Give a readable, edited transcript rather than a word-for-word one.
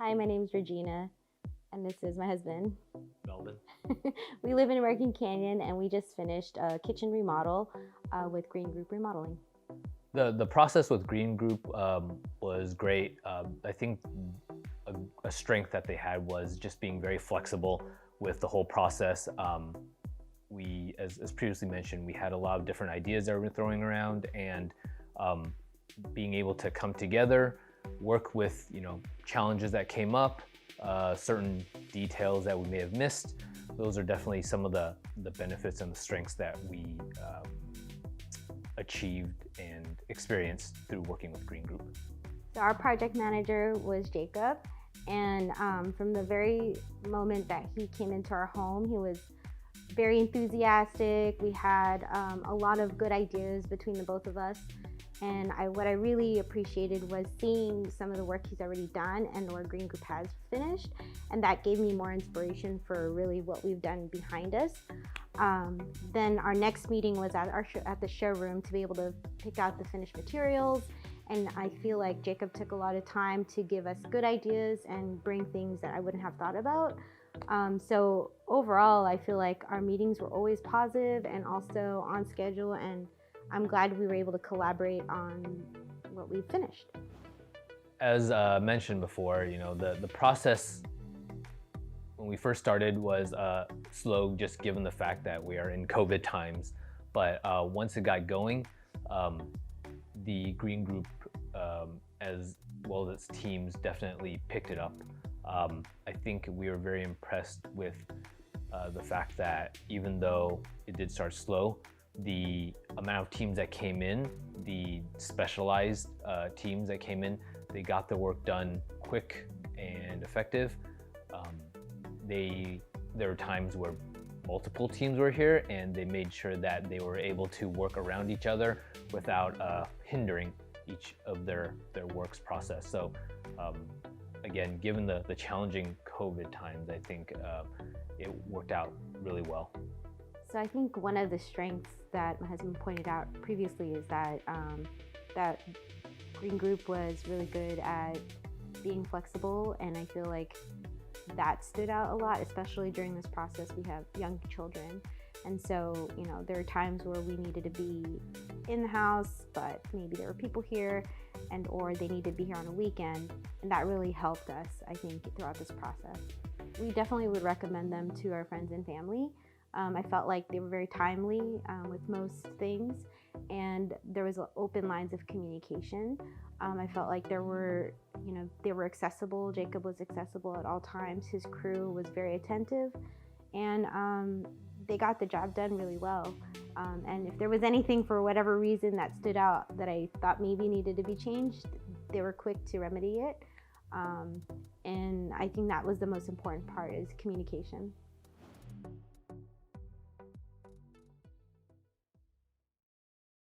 Hi, my name's Regina, and this is my husband. Melvin. We live in American Canyon, and we just finished a kitchen remodel with Green Group Remodeling. The process with Green Group was great. I think a strength that they had was just being very flexible with the whole process. We, as previously mentioned, we had a lot of different ideas that we were throwing around, and being able to come together, work with challenges that came up, certain details that we may have missed. Those are definitely some of the benefits and the strengths that we achieved and experienced through working with Green Group. So our project manager was Jacob, and from the very moment that he came into our home, he was very enthusiastic. We had a lot of good ideas between the both of us. And what I really appreciated was seeing some of the work he's already done and where Green Group has finished. And that gave me more inspiration for really what we've done behind us. Then our next meeting was at the showroom to be able to pick out the finished materials. And I feel like Jacob took a lot of time to give us good ideas and bring things that I wouldn't have thought about. So overall, I feel like our meetings were always positive and also on schedule, and I'm glad we were able to collaborate on what we finished. As mentioned before, the process when we first started was slow, just given the fact that we are in COVID times. But once it got going, the Green Group, as well as its teams, definitely picked it up. I think we were very impressed with the fact that even though it did start slow, the amount of teams that came in, the specialized teams that came in, they got the work done quick and effective. There were times where multiple teams were here, and they made sure that they were able to work around each other without hindering each of their work's process. So again, given the challenging COVID times, I think it worked out really well. So I think one of the strengths that my husband pointed out previously is that that Green Group was really good at being flexible, and I feel like that stood out a lot, especially during this process. We have young children, and so there are times where we needed to be in the house, but maybe there were people here, or they needed to be here on a weekend, and that really helped us, I think, throughout this process. We definitely would recommend them to our friends and family. I felt like they were very timely with most things, and there was open lines of communication. I felt like they were accessible. Jacob was accessible at all times. His crew was very attentive, and they got the job done really well. And if there was anything for whatever reason that stood out that I thought maybe needed to be changed, they were quick to remedy it. And I think that was the most important part, is communication.